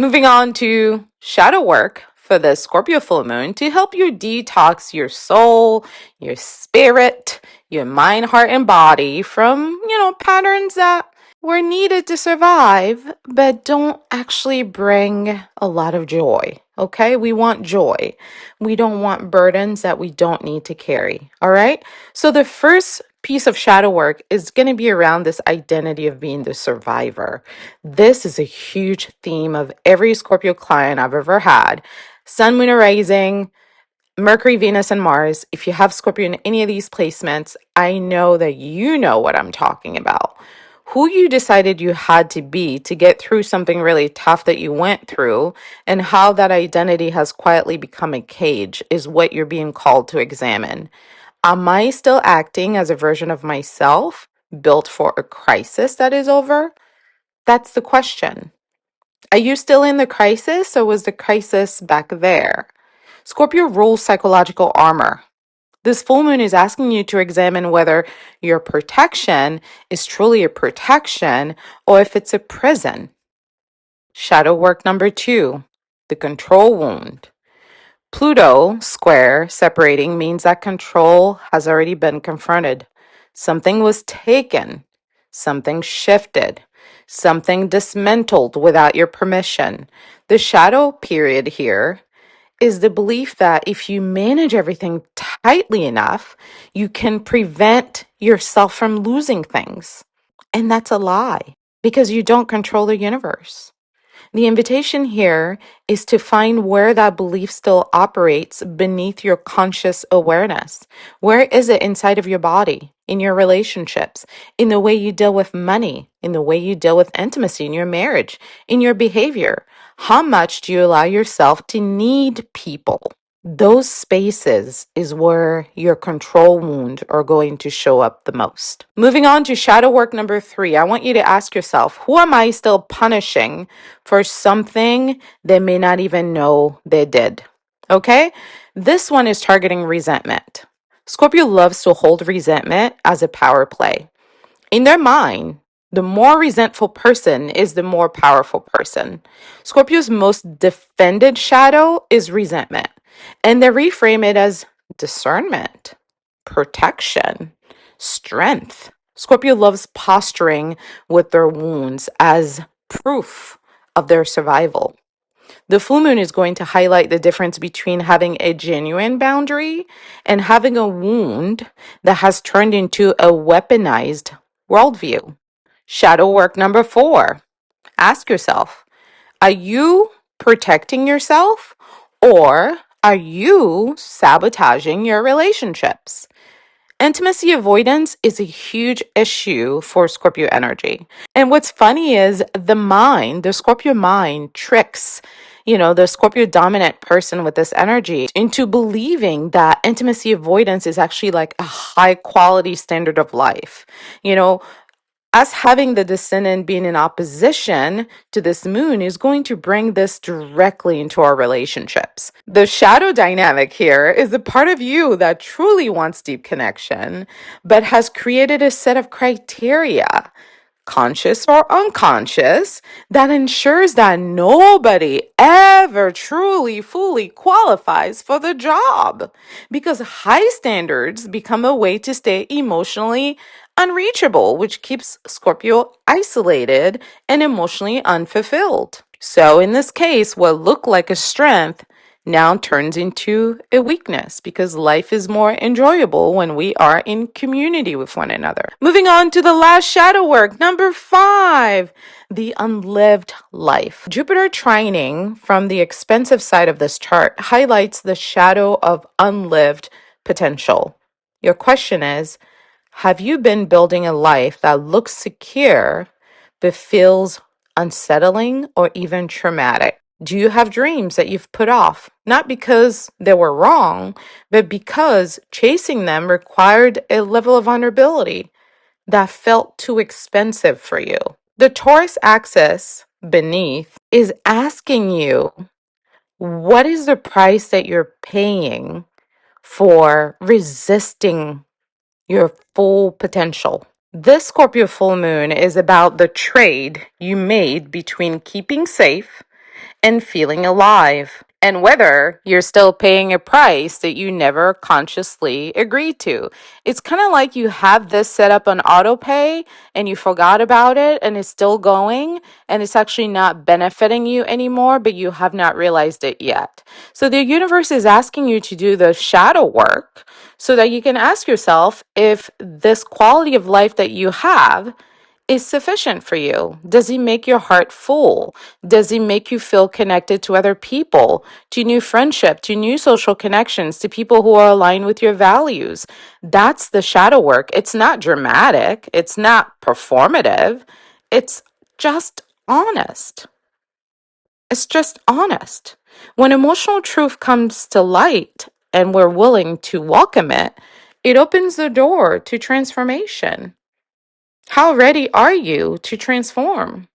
Moving on to shadow work for the Scorpio full moon to help you detox your soul, your spirit, your mind, heart, and body from, patterns that were needed to survive, but don't actually bring a lot of joy. Okay? We want joy. We don't want burdens that we don't need to carry. All right? So the first piece of shadow work is going to be around this identity of being the survivor. This is a huge theme of every Scorpio client I've ever had. Sun, Moon, or Rising, Mercury, Venus, and Mars. If you have Scorpio in any of these placements, I know that you know what I'm talking about. Who you decided you had to be to get through something really tough that you went through, and how that identity has quietly become a cage is what you're being called to examine. Am I still acting as a version of myself built for a crisis that is over? That's the question. Are you still in the crisis, or was the crisis back there? Scorpio rules psychological armor. This full moon is asking you to examine whether your protection is truly a protection or if it's a prison. Shadow work number 2, the control wound. Pluto square separating means that control has already been confronted. Something was taken, something shifted, something dismantled without your permission. The shadow period here is the belief that if you manage everything tightly enough, you can prevent yourself from losing things. And that's a lie because you don't control the universe. The invitation here is to find where that belief still operates beneath your conscious awareness. Where is it inside of your body, in your relationships, in the way you deal with money, in the way you deal with intimacy in your marriage, in your behavior? How much do you allow yourself to need people? Those spaces is where your control wound are going to show up the most. Moving on to shadow work number 3, I want you to ask yourself, who am I still punishing for something they may not even know they did? Okay? This one is targeting resentment. Scorpio loves to hold resentment as a power play. In their mind, the more resentful person is the more powerful person. Scorpio's most defended shadow is resentment. And they reframe it as discernment, protection, strength. Scorpio loves posturing with their wounds as proof of their survival. The full moon is going to highlight the difference between having a genuine boundary and having a wound that has turned into a weaponized worldview. Shadow work number 4. Ask yourself, are you protecting yourself or are you sabotaging your relationships? Intimacy avoidance is a huge issue for Scorpio energy. And what's funny is the Scorpio mind tricks, the Scorpio dominant person with this energy into believing that intimacy avoidance is actually like a high quality standard of life. Us having the descendant being in opposition to this moon is going to bring this directly into our relationships. The shadow dynamic here is the part of you that truly wants deep connection, but has created a set of criteria, conscious or unconscious, that ensures that nobody ever truly fully qualifies for the job. Because high standards become a way to stay emotionally unreachable, which keeps Scorpio isolated and emotionally unfulfilled. So in this case, what looked like a strength now turns into a weakness because life is more enjoyable when we are in community with one another. Moving on to the last shadow work, number 5, the unlived life. Jupiter trining from the expensive side of this chart highlights the shadow of unlived potential. Your question is, have you been building a life that looks secure but feels unsettling or even traumatic? Do you have dreams that you've put off? Not because they were wrong, but because chasing them required a level of vulnerability that felt too expensive for you. The Taurus axis beneath is asking you, what is the price that you're paying for resisting your full potential? This Scorpio full moon is about the trade you made between keeping safe and feeling alive, and whether you're still paying a price that you never consciously agreed to. It's kind of like you have this set up on auto pay and you forgot about it and it's still going and it's actually not benefiting you anymore, but you have not realized it yet. So the universe is asking you to do the shadow work so that you can ask yourself if this quality of life that you have is sufficient for you. Does he make your heart full? Does he make you feel connected to other people, to new friendship, to new social connections, to people who are aligned with your values? That's the shadow work. It's not dramatic, it's not performative, it's just honest. It's just honest. When emotional truth comes to light and we're willing to welcome it, it opens the door to transformation. How ready are you to transform?